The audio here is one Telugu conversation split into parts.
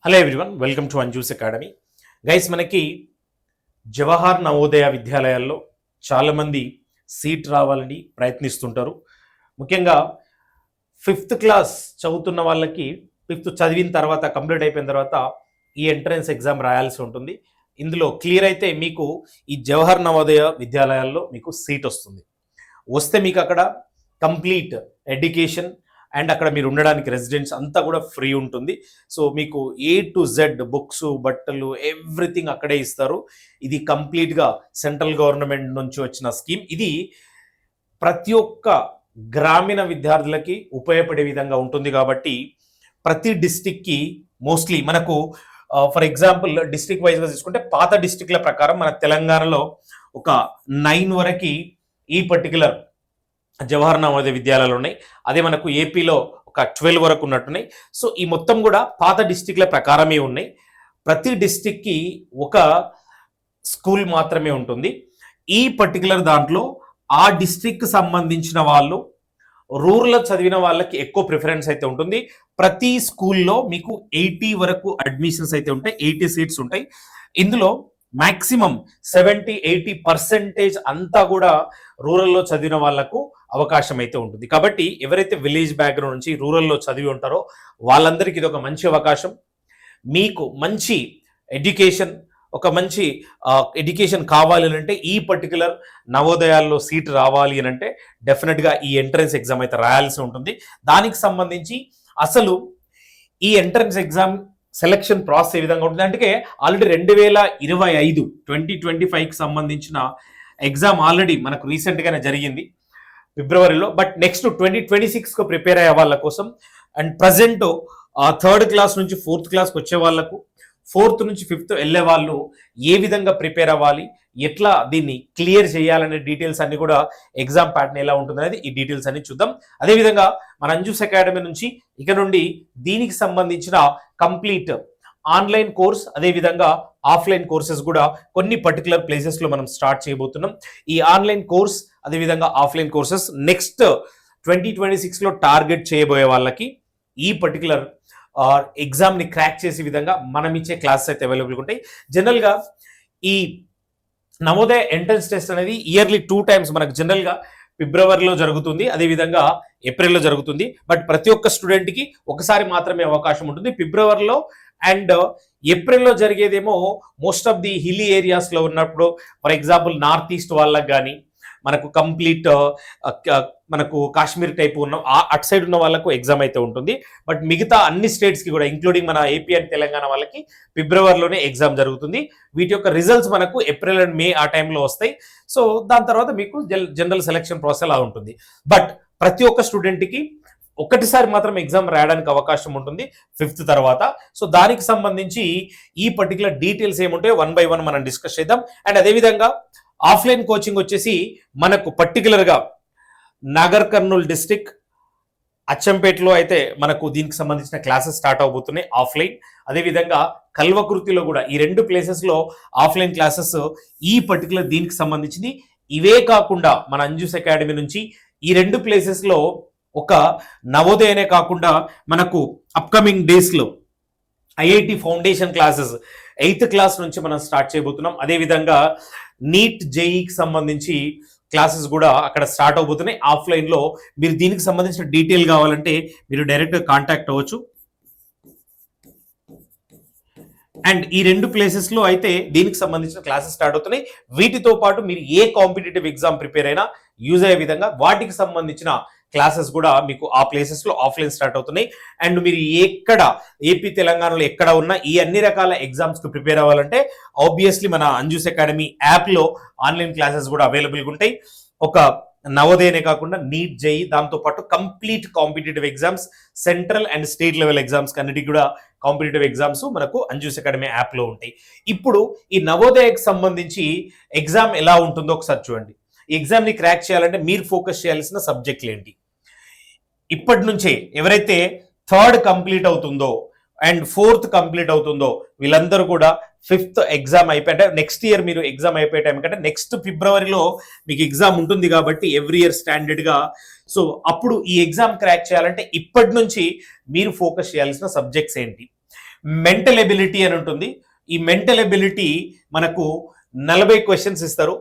Hello everyone, welcome to Anju's academy. Guys, మనకి జవహర్ నవోదయ విద్యాలయాల్లో చాలామంది సీట్ రావాలని ప్రయత్నిస్తుంటారు. ముఖ్యంగా ఫిఫ్త్ క్లాస్ చదువుతున్న వాళ్ళకి ఫిఫ్త్ చదివిన తర్వాత కంప్లీట్ అయిపోయిన తర్వాత ఈ ఎంట్రన్స్ ఎగ్జామ్ రాయాల్సి ఉంటుంది. ఇందులో క్లియర్ అయితే మీకు ఈ జవహర్ నవోదయ విద్యాలయాల్లో మీకు సీట్ వస్తుంది. వస్తే మీకు అక్కడ కంప్లీట్ ఎడ్యుకేషన్ అండ్ అక్కడ మీరు ఉండడానికి రెసిడెన్స్ అంతా కూడా ఫ్రీ ఉంటుంది. సో మీకు A to Z బుక్స్, బట్టలు, ఎవ్రీథింగ్ అక్కడే ఇస్తారు. ఇది కంప్లీట్గా సెంట్రల్ గవర్నమెంట్ నుంచి వచ్చిన స్కీమ్. ఇది ప్రతి ఒక్క గ్రామీణ విద్యార్థులకి ఉపయోగపడే విధంగా ఉంటుంది. కాబట్టి ప్రతి డిస్టిక్కి మోస్ట్లీ మనకు ఫర్ ఎగ్జాంపుల్ డిస్టిక్ వైజ్గా తీసుకుంటే పాత డిస్టిక్ల ప్రకారం మన తెలంగాణలో ఒక 9 వరకు ఈ పర్టికులర్ జవహర్ నవోదయ విద్యాలయాలు ఉన్నాయి. అదే మనకు ఏపీలో ఒక 12 వరకు ఉన్నట్టున్నాయి. సో ఈ మొత్తం కూడా పాత డిస్టిక్ల ప్రకారమే ఉన్నాయి. ప్రతి డిస్టిక్కి ఒక స్కూల్ మాత్రమే ఉంటుంది. ఈ పర్టికులర్ దాంట్లో ఆ డిస్టిక్ సంబంధించిన వాళ్ళు రూరల్ చదివిన వాళ్ళకి ఎక్కువ ప్రిఫరెన్స్ అయితే ఉంటుంది. ప్రతి స్కూల్లో మీకు 80 వరకు అడ్మిషన్స్ అయితే ఉంటాయి, 80 సీట్స్ ఉంటాయి. ఇందులో మ్యాక్సిమం 70-80% అంతా కూడా రూరల్లో చదివిన వాళ్లకు అవకాశం అయితే ఉంటుంది. కాబట్టి ఎవరైతే విలేజ్ బ్యాక్గ్రౌండ్ నుంచి రూరల్లో చదివి ఉంటారో వాళ్ళందరికీ ఇది ఒక మంచి అవకాశం. మీకు మంచి ఎడ్యుకేషన్, ఒక మంచి ఎడ్యుకేషన్ కావాలి అంటే ఈ పర్టికులర్ నవోదయాల్లో సీట్ రావాలి అని అంటే డెఫినెట్గా ఈ ఎంట్రన్స్ ఎగ్జామ్ అయితే రాయాల్సి ఉంటుంది. దానికి సంబంధించి అసలు ఈ ఎంట్రన్స్ ఎగ్జామ్ సెలక్షన్ ప్రాసెస్ ఏ విధంగా ఉంటుంది అంటే ఆల్రెడీ 2025 సంబంధించిన ఎగ్జామ్ ఆల్రెడీ మనకు రీసెంట్గానే జరిగింది ఫిబ్రవరిలో. బట్ నెక్స్ట్ 2026 ప్రిపేర్ అయ్యే వాళ్ళ కోసం అండ్ ప్రజెంట్ 3rd క్లాస్ నుంచి 4th క్లాస్కి వచ్చే వాళ్ళకు, 4th నుంచి 5th వెళ్ళే వాళ్ళు ఏ విధంగా ప్రిపేర్ అవ్వాలి, ఎట్లా దీన్ని క్లియర్ చేయాలనే డీటెయిల్స్ అన్ని కూడా ఎగ్జామ్ ప్యాటర్న్ ఎలా ఉంటుంది అనేది ఈ డీటెయిల్స్ అన్ని చూద్దాం. అదేవిధంగా మన అంజూస్ అకాడమీ నుంచి ఇక నుండి దీనికి సంబంధించిన కంప్లీట్ ఆన్లైన్ కోర్స్, అదేవిధంగా ఆఫ్లైన్ కోర్సెస్ కూడా కొన్ని పర్టికులర్ ప్లేసెస్లో మనం స్టార్ట్ చేయబోతున్నాం. ఈ ఆన్లైన్ కోర్స్ అదేవిధంగా ఆఫ్లైన్ కోర్సెస్ నెక్స్ట్ 2026లో టార్గెట్ చేయబోయే వాళ్ళకి ఈ పర్టికులర్ ఎగ్జామ్ని క్రాక్ చేసే విధంగా మనం ఇచ్చే క్లాసెస్ అయితే అవైలబుల్గా ఉంటాయి. జనరల్గా ఈ నవోదయ ఎంట్రన్స్ టెస్ట్ అనేది ఇయర్లీ 2 times మనకు జనరల్గా ఫిబ్రవరిలో జరుగుతుంది, అదేవిధంగా ఏప్రిల్లో జరుగుతుంది. బట్ ప్రతి ఒక్క స్టూడెంట్కి ఒకసారి మాత్రమే అవకాశం ఉంటుంది. ఫిబ్రవరిలో అండ్ ఏప్రిల్లో జరిగేదేమో మోస్ట్ ఆఫ్ ది హిల్లీ ఏరియాస్లో ఉన్నప్పుడు, ఫర్ ఎగ్జాంపుల్ నార్త్ ఈస్ట్ వాళ్ళకి కానీ మనకు కంప్లీట్ మనకు కాశ్మీర్ టైప్ ఉన్న అటు సైడ్ ఉన్న వాళ్ళకు ఎగ్జామ్ అయితే ఉంటుంది. బట్ మిగతా అన్ని స్టేట్స్కి కూడా ఇంక్లూడింగ్ మన ఏపీ అండ్ తెలంగాణ వాళ్ళకి ఫిబ్రవరిలోనే ఎగ్జామ్ జరుగుతుంది. వీటి యొక్క రిజల్ట్స్ మనకు ఏప్రిల్ అండ్ మే ఆ టైంలో వస్తాయి. సో దాని తర్వాత మీకు జనరల్ సెలక్షన్ ప్రాసెస్ అలా ఉంటుంది. బట్ ప్రతి ఒక్క స్టూడెంట్కి ఒకటిసారి మాత్రం ఎగ్జామ్ రాయడానికి అవకాశం ఉంటుంది 5th తర్వాత. సో దానికి సంబంధించి ఈ పర్టికులర్ డీటెయిల్స్ ఏముంటాయో 1 by 1 మనం డిస్కస్ చేద్దాం. అండ్ అదేవిధంగా ఆఫ్లైన్ కోచింగ్ వచ్చేసి మనకు పర్టికులర్గా నాగర్ కర్నూల్ డిస్టిక్ అచ్చంపేటలో అయితే మనకు దీనికి సంబంధించిన క్లాసెస్ స్టార్ట్ అవబోతున్నాయి ఆఫ్లైన్. అదేవిధంగా కల్వకుర్తిలో కూడా ఈ 2 ప్లేసెస్లో ఆఫ్లైన్ క్లాసెస్ ఈ పర్టికులర్ దీనికి సంబంధించింది. ఇవే కాకుండా మన అంజూస్ అకాడమీ నుంచి ఈ 2 ప్లేసెస్లో ఒక నవోదయనే కాకుండా మనకు అప్కమింగ్ డేస్లో IIT foundation classes 8th class నుంచి మనం స్టార్ట్ చేయబోతున్నాం. అదేవిధంగా నీట్ జేఈకి సంబంధించి క్లాసెస్ కూడా అక్కడ స్టార్ట్ అవబోతున్నాయి ఆఫ్లైన్లో. మీరు దీనికి సంబంధించిన డీటెయిల్ కావాలంటే మీరు డైరెక్ట్గా కాంటాక్ట్ అవ్వచ్చు. అండ్ ఈ 2 ప్లేసెస్లో అయితే దీనికి సంబంధించిన క్లాసెస్ స్టార్ట్ అవుతున్నాయి. వీటితో పాటు మీరు ఏ కాంపిటేటివ్ ఎగ్జామ్ ప్రిపేర్ అయినా యూజ్ అయ్యే విధంగా వాటికి సంబంధించిన క్లాసెస్ కూడా మీకు ఆ ప్లేసెస్లో ఆఫ్లైన్ స్టార్ట్ అవుతున్నాయి. అండ్ మీరు ఎక్కడ ఏపీ తెలంగాణలో ఎక్కడ ఉన్నా ఈ అన్ని రకాల ఎగ్జామ్స్కి ప్రిపేర్ అవ్వాలంటే ఆబ్వియస్లీ మన అంజూస్ అకాడమీ యాప్లో ఆన్లైన్ క్లాసెస్ కూడా అవైలబుల్గా ఉంటాయి. ఒక నవోదయనే కాకుండా నీట్ జేఈ, దాంతోపాటు complete competitive exams, central and state level exams అన్నిటికీ కూడా కాంపిటేటివ్ ఎగ్జామ్స్ మనకు అంజూస్ అకాడమీ యాప్లో ఉంటాయి. ఇప్పుడు ఈ నవోదయకి సంబంధించి ఎగ్జామ్ ఎలా ఉంటుందో ఒకసారి చూడండి. ఈ ఎగ్జామ్ని క్రాక్ చేయాలంటే మీరు ఫోకస్ చేయాల్సిన సబ్జెక్టులు ఏంటి? ఇప్పటి నుంచే ఎవరైతే 3rd కంప్లీట్ అవుతుందో అండ్ 4th కంప్లీట్ అవుతుందో వీళ్ళందరూ కూడా 5th ఎగ్జామ్ అయిపోయి నెక్స్ట్ ఇయర్ మీరు ఎగ్జామ్ అయిపోయే టైం కంటే నెక్స్ట్ ఫిబ్రవరిలో మీకు ఎగ్జామ్ ఉంటుంది కాబట్టి ఎవ్రీ ఇయర్ స్టాండర్డ్గా. సో అప్పుడు ఈ ఎగ్జామ్ క్రాక్ చేయాలంటే ఇప్పటి నుంచి మీరు ఫోకస్ చేయాల్సిన సబ్జెక్ట్స్ ఏంటి? మెంటల్ ఎబిలిటీ అని ఉంటుంది. ఈ మెంటల్ ఎబిలిటీ మనకు 40 క్వశ్చన్స్ ఇస్తారు,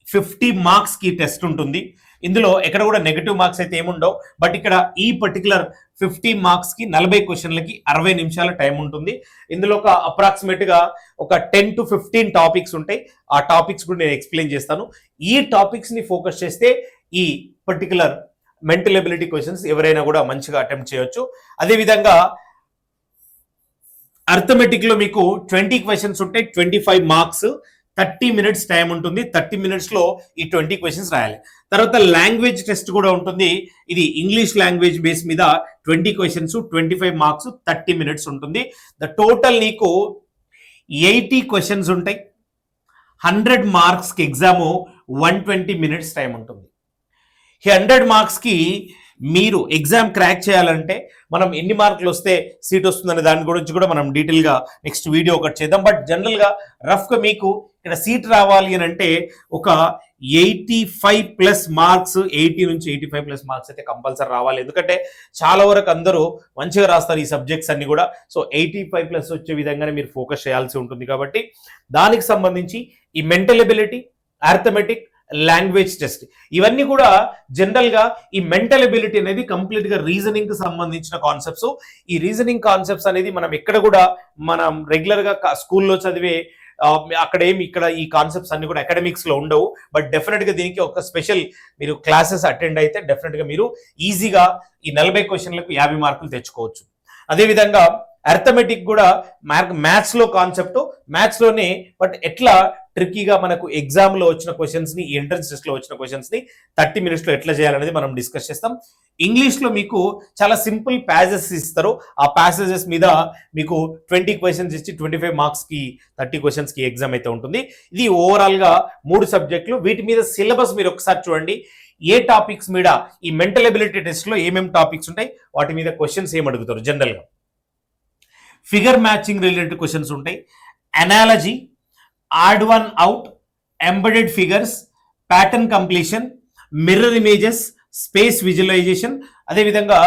50 మార్క్స్ కి టెస్ట్ ఉంటుంది. ఇందులో ఎక్కడ కూడా నెగటివ్ మార్క్స్ అయితే ఏముండవు. బట్ ఇక్కడ ఈ పర్టికులర్ 50 మార్క్స్ కి 40 క్వశ్చన్లకి 60 నిమిషాల టైం ఉంటుంది. ఇందులో ఒక అప్రాక్సిమేట్ గా ఒక 10 to 15 టాపిక్స్ ఉంటాయి. ఆ టాపిక్స్ కూడా నేను ఎక్స్ప్లెయిన్ చేస్తాను. ఈ టాపిక్స్ ని ఫోకస్ చేస్తే ఈ పర్టికులర్ మెంటల్ ఎబిలిటీ క్వశ్చన్స్ ఎవరైనా కూడా మంచిగా అటెంప్ట్ చేయొచ్చు. అదేవిధంగా అర్థమెటిక్ లో మీకు 20 క్వశ్చన్స్ ఉంటాయి, 25 మార్క్స్, 30 మినిట్స్ టైం ఉంటుంది. 30 మినిట్స్ లో ఈ 20 క్వశ్చన్స్ రాయాలి. తర్వాత లాంగ్వేజ్ టెస్ట్ కూడా ఉంటుంది. ఇది ఇంగ్లీష్ లాంగ్వేజ్ బేస్ మీద 20 క్వశ్చన్స్, 25 మార్క్స్, 30 మినిట్స్ ఉంటుంది. ద టోటల్ నీకు 80 క్వశ్చన్స్ ఉంటాయి. 100 మార్క్స్ కి ఎగ్జామ్ 120 మినిట్స్ టైం ఉంటుంది. ఈ 100 మార్క్స్ కి మీరు ఎగ్జామ్ క్రాక్ చేయాలంటే మనం ఎన్ని మార్కులు వస్తే సీట్ వస్తుందనే దాని గురించి కూడా మనం డీటెయిల్ గా నెక్స్ట్ వీడియో ఒకటి చేద్దాం. బట్ జనరల్ గా రఫ్ గా మీకు ఇక్కడ సీట్ రావాలి అని అంటే ఒక 85+ మార్క్స్, 80 నుంచి 85+ మార్క్స్ అయితే కంపల్సరీ రావాలి. ఎందుకంటే చాలా వరకు అందరూ మంచిగా రాస్తారు ఈ సబ్జెక్ట్స్ అన్ని కూడా. సో 85+ వచ్చే విధంగానే మీరు ఫోకస్ చేయాల్సి ఉంటుంది. కాబట్టి దానికి సంబంధించి ఈ mental ability, arithmetic, language test ఇవన్నీ కూడా జనరల్ గా ఈ మెంటల్ ఎబిలిటీ అనేది కంప్లీట్ గా రీజనింగ్ కి సంబంధించిన కాన్సెప్ట్స్. ఈ రీజనింగ్ కాన్సెప్ట్స్ అనేది మనం ఎక్కడ కూడా మనం రెగ్యులర్ గా స్కూల్లో చదివే అక్కడ ఇక్కడ ఈ కాన్సెప్ట్స్ అన్ని కూడా అకాడమిక్స్ లో ఉండవు. బట్ డెఫినెట్ గా దీనికి ఒక స్పెషల్ మీరు క్లాసెస్ అటెండ్ అయితే డెఫినెట్ గా మీరు ఈజీగా ఈ 40 క్వశ్చన్లకు 50 మార్కులు తెచ్చుకోవచ్చు. అదేవిధంగా అర్థమెటిక్ కూడా మ్యాథ్స్ లో కాన్సెప్ట్, మ్యాథ్స్ లోనే బట్ ఎట్లా ట్రిక్కీగా మనకు ఎగ్జామ్ లో వచ్చిన క్వశ్చన్స్ ని, ఎంట్రన్స్ టెస్ట్ లో వచ్చిన క్వశ్చన్స్ ని 30 మినిట్స్ లో ఎట్లా చేయాలనేది మనం డిస్కస్ చేస్తాం. ఇంగ్లీష్ లో మీకు చాలా సింపుల్ ప్యాసేజెస్ ఇస్తారు. ఆ ప్యాసేజెస్ మీద మీకు 20 క్వశ్చన్స్ ఇచ్చి 25 మార్క్స్ కి 30 క్వశ్చన్స్ కి ఎగ్జామ్ అయితే ఉంటుంది. ఇది ఓవరాల్ గా 3 సబ్జెక్టులు. వీటి మీద సిలబస్ మీరు ఒకసారి చూడండి. ఏ టాపిక్స్ మీద ఈ మెంటల్ ఎబిలిటీ టెస్ట్ లో ఏమేమి టాపిక్స్ ఉంటాయి, వాటి మీద క్వశ్చన్స్ ఏం అడుగుతారు. జనరల్ గా ఫిగర్ మ్యాచింగ్ రిలేటెడ్ క్వశ్చన్స్ ఉంటాయి, analogy, odd one out, embedded figures, pattern completion, mirror images, space visualisation, అదేవిధంగా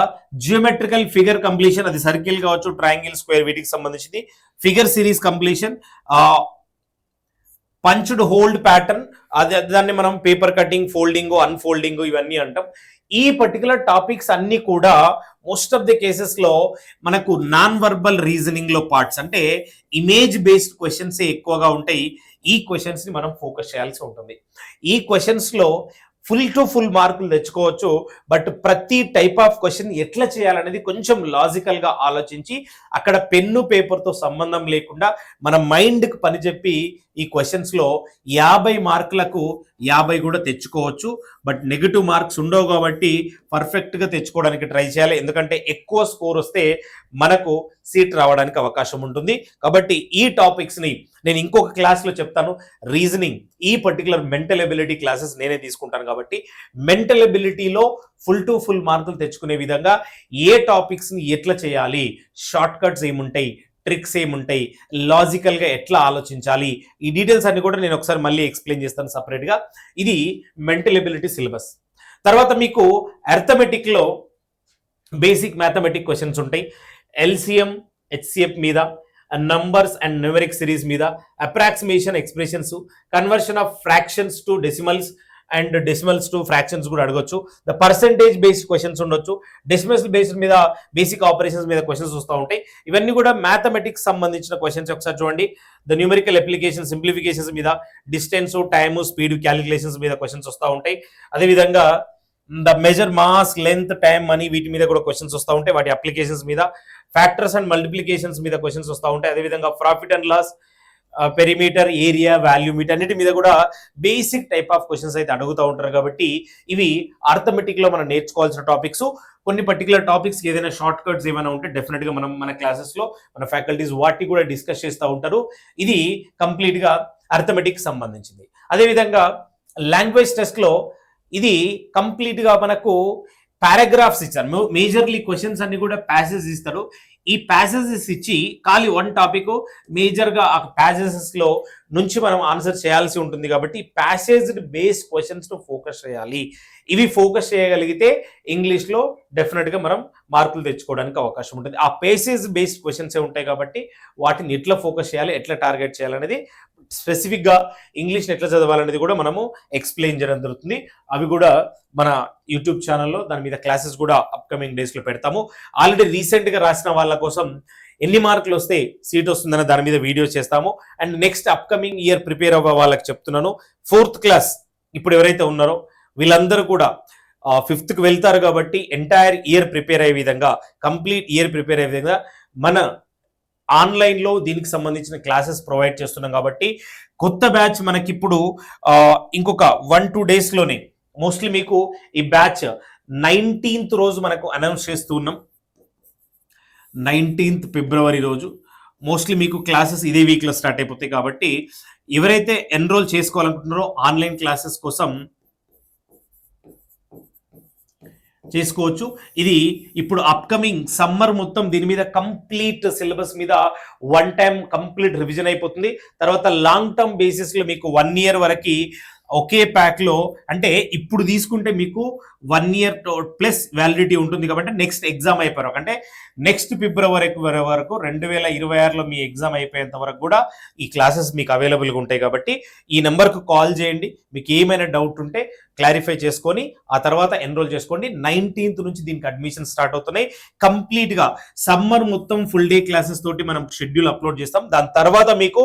జియోమెట్రికల్ ఫిగర్ కంప్లీషన్, అది సర్కిల్ కావచ్చు, ట్రయాంగిల్, స్క్వేర్, వీటికి సంబంధించింది, figure series completion, punched hold pattern, దాన్ని మనం పేపర్ కటింగ్, ఫోల్డింగ్, అన్ఫోల్డింగ్ ఇవన్నీ అంటాం. ఈ పర్టికులర్ టాపిక్స్ అన్ని కూడా మోస్ట్ ఆఫ్ ది కేసెస్ లో మనకు నాన్ వర్బల్ రీజనింగ్ లో పార్ట్స్, అంటే ఇమేజ్ బేస్డ్ క్వశ్చన్స్ ఎక్కువగా ఉంటాయి. ఈ క్వశ్చన్స్ ని మనం ఫోకస్ చేయాల్సి ఉంటుంది. ఈ క్వశ్చన్స్ లో ఫుల్ టు ఫుల్ మార్కులు తెచ్చుకోవచ్చు. బట్ ప్రతి టైప్ ఆఫ్ క్వశ్చన్ ఎట్లా చేయాలనేది కొంచెం లాజికల్ గా ఆలోచించి అక్కడ పెన్ను పేపర్ తో సంబంధం లేకుండా మన మైండ్ కి పని చెప్పి ఈ క్వశ్చన్స్ లో 50 మార్కులకు 50 కూడా తెచ్చుకోవచ్చు. బట్ నెగిటివ్ మార్క్స్ ఉండవు కాబట్టి పర్ఫెక్ట్ గా తెచ్చుకోవడానికి ట్రై చేయాలి. ఎందుకంటే ఎక్కువ స్కోర్ వస్తే మనకు సీట్ రావడానికి అవకాశం ఉంటుంది. కాబట్టి ఈ టాపిక్స్ ని నేను ఇంకొక క్లాస్ లో చెప్తాను. రీజనింగ్, ఈ పర్టికులర్ మెంటల్ ఎబిలిటీ క్లాసెస్ నేనే తీసుకుంటాను. కాబట్టి మెంటల్ ఎబిలిటీలో ఫుల్ టు ఫుల్ మార్కులు తెచ్చుకునే విధంగా ఏ టాపిక్స్ ని ఎట్లా చేయాలి, షార్ట్ కట్స్ ఏముంటాయి, ట్రిక్స్ ఏముంటాయి, లాజికల్ గా ఎట్లా ఆలోచించాలి, ఈ డీటెయిల్స్ అన్ని కూడా నేను ఒకసారి మళ్ళీ ఎక్స్ప్లెయిన్ చేస్తాను సపరేట్ గా. ఇది మెంటల్ ఎబిలిటీ సిలబస్. తర్వాత మీకు అర్థమెటిక్ లో బేసిక్ మ్యాథమెటిక్ క్వశ్చన్స్ ఉంటాయి. ఎల్సిఎం, హెచ్సిఎఫ్ మీద, నంబర్స్ అండ్ న్యూమరిక్ సిరీస్ మీద, approximation, expressions, conversion of fractions to decimals and decimals to fractions కూడా అడగొచ్చు. ద పర్సెంటేజ్ బేస్డ్ క్వశ్చన్స్ ఉండొచ్చు. డెసిమల్స్ బేస్డ్ మీద, బేసిక్ ఆపరేషన్స్ మీద క్వశ్చన్స్ వస్తూ ఉంటాయి. ఇవన్నీ కూడా మ్యాథమెటిక్స్ సంబంధించిన క్వశ్చన్స్. ఒకసారి చూడండి. ద న్యూమరికల్ అప్లికేషన్, సింప్లిఫికేషన్స్ మీద, డిస్టెన్స్, టైమ్, స్పీడ్ క్యాలిక్యులేషన్స్ మీద క్వశ్చన్స్ వస్తూ ఉంటాయి. అదేవిధంగా the measure mass, length, time, money, వీటి మీద కూడా క్వశ్చన్స్ వస్తూ ఉంటాయి. వాటి అప్లికేషన్స్ మీద, ఫ్యాక్టర్స్ అండ్ మల్టిప్లికేషన్స్ మీద క్వశ్చన్స్ వస్తూ ఉంటాయి. అదేవిధంగా profit and loss, perimeter, area, value, వీటన్నిటి మీద కూడా బేసిక్ టైప్ ఆఫ్ క్వశ్చన్స్ అయితే అడుగుతూ ఉంటారు. కాబట్టి ఇవి అర్థమెటిక్ లో మనం నేర్చుకోవాల్సిన టాపిక్స్. కొన్ని పర్టికులర్ టాపిక్స్ ఏదైనా షార్ట్ కట్స్ ఏమైనా ఉంటే డెఫినెట్ గా మనం మన క్లాసెస్ లో మన ఫ్యాకల్టీస్ వాటి కూడా డిస్కస్ చేస్తూ ఉంటారు. ఇది కంప్లీట్ గా అర్థమెటిక్ సంబంధించింది. అదేవిధంగా లాంగ్వేజ్ టెస్ట్ లో ఇది కంప్లీట్ గా మనకు పారాగ్రాఫ్స్ ఇచ్చారు. మేజర్లీ క్వశ్చన్స్ అన్ని కూడా ప్యాసేజ్ ఇస్తారు. ఈ ప్యాసేజెస్ ఇచ్చి ఖాళీ వన్ టాపిక్ మేజర్గా ఆ ప్యాసేజెస్లో నుంచి మనం ఆన్సర్ చేయాల్సి ఉంటుంది కాబట్టి ప్యాసేజ్ బేస్డ్ క్వశ్చన్స్ను ఫోకస్ చేయాలి. ఇవి ఫోకస్ చేయగలిగితే ఇంగ్లీష్లో డెఫినెట్గా మనం మార్కులు తెచ్చుకోవడానికి అవకాశం ఉంటుంది. ఆ ప్యాసేజ్ బేస్డ్ క్వశ్చన్సే ఉంటాయి కాబట్టి వాటిని ఎట్లా ఫోకస్ చేయాలి, ఎట్లా టార్గెట్ చేయాలనేది స్పెసిఫిక్గా ఇంగ్లీష్ని ఎట్లా చదవాలనేది కూడా మనము ఎక్స్ప్లెయిన్ చేయడం జరుగుతుంది. అవి కూడా మన యూట్యూబ్ ఛానల్లో దాని మీద క్లాసెస్ కూడా అప్కమింగ్ డేస్లో పెడతాము. ఆల్రెడీ రీసెంట్గా రాసిన వాళ్ళ కోసం ఎన్ని మార్కులు వస్తే సీట్ వస్తుందన్న దాని మీద వీడియోస్ చేస్తాము. And next upcoming year prepare అవ్వ వాళ్ళకి చెప్తున్నాను, 4th క్లాస్ ఇప్పుడు ఎవరైతే ఉన్నారో వీళ్ళందరూ కూడా 5th వెళ్తారు కాబట్టి ఎంటైర్ ఇయర్ ప్రిపేర్ అయ్యే విధంగా, కంప్లీట్ ఇయర్ ప్రిపేర్ అయ్యే విధంగా మన ఆన్లైన్లో దీనికి సంబంధించిన క్లాసెస్ ప్రొవైడ్ చేస్తున్నాం కాబట్టి కొత్త బ్యాచ్ మనకి ఇప్పుడు ఇంకొక 1-2 డేస్లోనే మోస్ట్లీ మీకు ఈ బ్యాచ్ 19th రోజు మనకు అనౌన్స్ చేస్తూ ఉన్నాం. 19th ఫిబ్రవరి రోజు మోస్ట్లీ మీకు క్లాసెస్ ఇదే వీక్లో స్టార్ట్ అయిపోతాయి కాబట్టి ఎవరైతే ఎన్రోల్ చేసుకోవాలనుకుంటున్నారో ఆన్లైన్ క్లాసెస్ కోసం చేసుకోవచ్చు. ఇది ఇప్పుడు అప్కమింగ్ సమ్మర్ మొత్తం దీని మీద కంప్లీట్ సిలబస్ మీద వన్ టైం కంప్లీట్ రివిజన్ అయిపోతుంది. తర్వాత లాంగ్ టర్మ్ బేసిస్లో మీకు 1 year వరకు ఒకే ప్యాక్లో, అంటే ఇప్పుడు తీసుకుంటే మీకు 1 year ప్లస్ వ్యాలిడిటీ ఉంటుంది కాబట్టి నెక్స్ట్ ఎగ్జామ్ అయిపోయారు, అంటే నెక్స్ట్ ఫిబ్రవరి వరకు 2026లో మీ ఎగ్జామ్ అయిపోయేంత వరకు కూడా ఈ క్లాసెస్ మీకు అవైలబుల్గా ఉంటాయి. కాబట్టి ఈ నెంబర్కు కాల్ చేయండి, మీకు ఏమైనా డౌట్ ఉంటే క్లారిఫై చేసుకొని ఆ తర్వాత ఎన్రోల్ చేసుకోండి. 19th నుంచి దీనికి అడ్మిషన్ స్టార్ట్ అవుతున్నాయి. కంప్లీట్గా సమ్మర్ మొత్తం ఫుల్ డే క్లాసెస్ తోటి మనం షెడ్యూల్ అప్లోడ్ చేస్తాం. దాని తర్వాత మీకు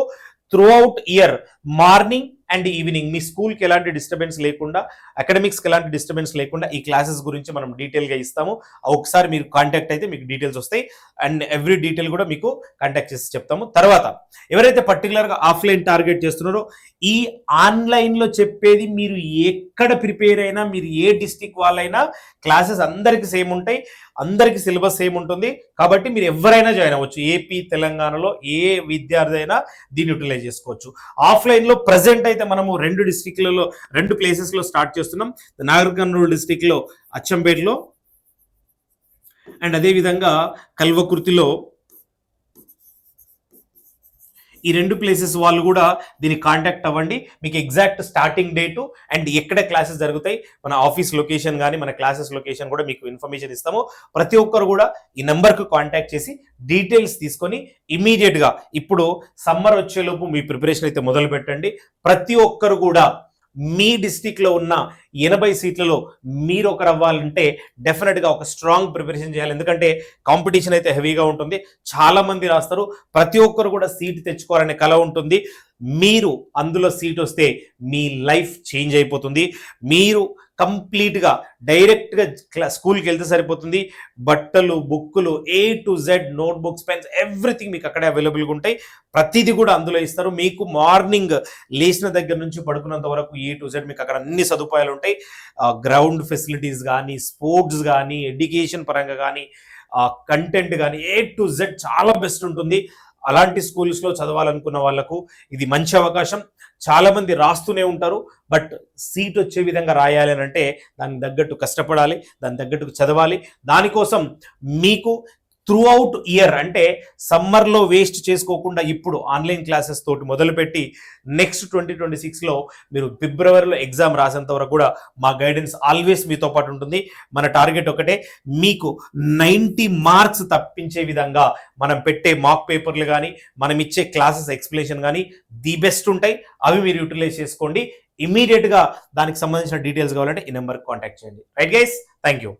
throughout year morning and evening మీ స్కూల్కి ఎలాంటి డిస్టర్బెన్స్ లేకుండా, అకాడమిక్స్కి ఎలాంటి డిస్టర్బెన్స్ లేకుండా ఈ క్లాసెస్ గురించి మనం డీటెయిల్గా ఇస్తాము. ఒకసారి మీరు కాంటాక్ట్ అయితే మీకు డీటెయిల్స్ వస్తాయి అండ్ ఎవ్రీ డీటెయిల్ కూడా మీకు కాంటాక్ట్ చేసి చెప్తాము. తర్వాత ఎవరైతే పర్టికులర్గా ఆఫ్లైన్ టార్గెట్ చేస్తున్నారో ఈ ఆన్లైన్లో చెప్పేది మీరు ఎక్కడ ప్రిపేర్ అయినా, మీరు ఏ డిస్టిక్ వాళ్ళైనా క్లాసెస్ అందరికీ సేమ్ ఉంటాయి, అందరికీ సిలబస్ సేమ్ ఉంటుంది కాబట్టి మీరు ఎవరైనా జాయిన్ అవ్వచ్చు. ఏపీ తెలంగాణలో ఏ విద్యార్థి అయినా దీన్ని యూటిలైజ్ చేసుకోవచ్చు. ఆఫ్లైన్లో ప్రజెంట్ అయితే మనము 2 డిస్టిక్లలో 2 ప్లేసెస్లో స్టార్ట్ చేస్తున్నాం. నాగర్ కర్నూలు డిస్టిక్లో అచ్చంపేటలో అండ్ అదేవిధంగా కల్వకుర్తిలో. ఈ 2 ప్లేసెస్ వాళ్ళు కూడా దీన్ని కాంటాక్ట్ అవ్వండి. మీకు ఎగ్జాక్ట్ స్టార్టింగ్ డేటు అండ్ ఎక్కడ క్లాసెస్ జరుగుతాయి, మన ఆఫీస్ లొకేషన్ కానీ మన క్లాసెస్ లొకేషన్ కూడా మీకు ఇన్ఫర్మేషన్ ఇస్తాము. ప్రతి ఒక్కరు కూడా ఈ నెంబర్కు కాంటాక్ట్ చేసి డీటెయిల్స్ తీసుకొని ఇమీడియట్గా ఇప్పుడు సమ్మర్ వచ్చేలోపు మీ ప్రిపరేషన్ అయితే మొదలు పెట్టండి. ప్రతి ఒక్కరు కూడా మీ డిస్టిక్లో ఉన్న 80 సీట్లలో మీరు ఒకరు అవ్వాలంటే డెఫినెట్గా ఒక స్ట్రాంగ్ ప్రిపరేషన్ చేయాలి. ఎందుకంటే కాంపిటీషన్ అయితే హెవీగా ఉంటుంది, చాలా మంది రాస్తారు. ప్రతి ఒక్కరు కూడా సీట్ తెచ్చుకోవాలనే కల ఉంటుంది. మీరు అందులో సీట్ వస్తే మీ లైఫ్ చేంజ్ అయిపోతుంది. మీరు కంప్లీట్గా డైరెక్ట్గా స్కూల్కి వెళ్తే సరిపోతుంది. బట్టలు, బుక్కులు, A to Z, notebooks, pens, everything మీకు అక్కడే అవైలబుల్గా ఉంటాయి. ప్రతిదీ కూడా అందులో ఇస్తారు. మీకు మార్నింగ్ లేచిన దగ్గర నుంచి పడుకున్నంత వరకు A to Z మీకు అక్కడ అన్ని సదుపాయాలు ఉంటాయి. గ్రౌండ్ ఫెసిలిటీస్ కానీ, స్పోర్ట్స్ కానీ, ఎడ్యుకేషన్ పరంగా కానీ, కంటెంట్ కానీ A to Z చాలా బెస్ట్ ఉంటుంది. అలాంటి స్కూల్స్లో చదవాలనుకున్న వాళ్ళకు ఇది మంచి అవకాశం. చాలామంది రాస్తూనే ఉంటారు, బట్ సీట్ వచ్చే విధంగా రాయాలి అని అంటే దానికి తగ్గట్టు కష్టపడాలి, దానికి తగ్గట్టు చదవాలి. దానికోసం మీకు త్రూ అవుట్ ఇయర్, అంటే సమ్మర్లో వేస్ట్ చేసుకోకుండా ఇప్పుడు ఆన్లైన్ క్లాసెస్ తోటి మొదలుపెట్టి నెక్స్ట్ 2026లో మీరు ఫిబ్రవరిలో ఎగ్జామ్ రాసేంత వరకు కూడా మా గైడెన్స్ ఆల్వేస్ మీతో పాటు ఉంటుంది. మన టార్గెట్ ఒకటే, మీకు 90 మార్క్స్ తప్పించే విధంగా మనం పెట్టే మాక్ పేపర్లు కానీ, మనం ఇచ్చే క్లాసెస్ ఎక్స్ప్లెనేషన్ కానీ ది బెస్ట్ ఉంటాయి. అవి మీరు యూటిలైజ్ చేసుకోండి. ఇమీడియట్గా దానికి సంబంధించిన డీటెయిల్స్ కావాలంటే ఈ నెంబర్కి కాంటాక్ట్ చేయండి. Right guys, thank you.